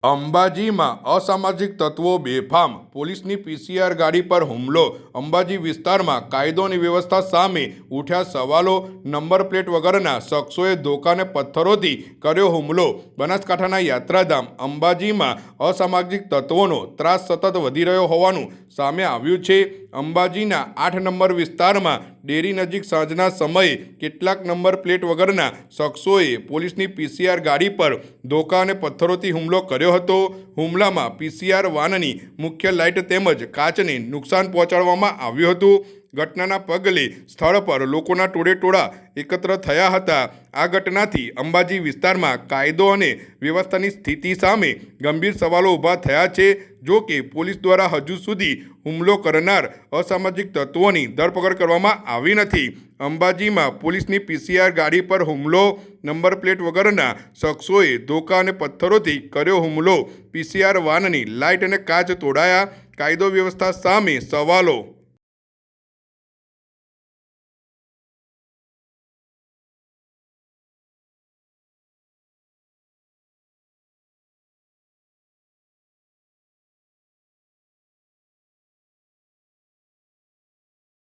અંબાજીમાં અસામાજિક તત્વો બેફામ, પોલીસની પીસીઆર ગાડી પર હુમલો। અંબાજી વિસ્તારમાં કાયદો અને વ્યવસ્થા સામે ઉઠ્યા સવાલો। નંબર પ્લેટ વગરના શખ્સોએ ધોકા અને પથ્થરોથી કર્યો હુમલો। બનાસકાંઠાના યાત્રાધામ અંબાજીમાં અસામાજિક તત્વોનો ત્રાસ સતત વધી રહ્યો હોવાનું સામે આવ્યું છે। અંબાજીના 8 નંબર વિસ્તારમાં ડેરી નજીક સાંજના સમયે કેટલાક નંબર પ્લેટ વગરના શખ્સોએ પોલીસની પીસીઆર ગાડી પર ધોકા અને પથ્થરોથી હુમલો કર્યો હતો। હુમલામાં પીસીઆર વાનની મુખ્ય લાઇટ તેમજ કાચને નુકસાન પહોંચાડવામાં આવ્યું હતું। ઘટનાના પગલે સ્થળ પર લોકોના ટોળેટોળા એકત્ર થયા હતા। આ ઘટનાથી અંબાજી વિસ્તારમાં કાયદો અને વ્યવસ્થાની સ્થિતિ સામે ગંભીર સવાલો ઊભા થયા છે। જો કે પોલીસ દ્વારા હજુ સુધી હુમલો કરનાર અસામાજિક તત્વોની ધરપકડ કરવામાં આવી નથી। અંબાજીમાં પોલીસની પીસીઆર ગાડી પર હુમલો, નંબર પ્લેટ વગરના શખ્સોએ ધોકા અને પથ્થરોથી કર્યો હુમલો। પીસીઆર વાનની લાઇટ અને કાચ તોડાયા, કાયદો વ્યવસ્થા સામે સવાલો।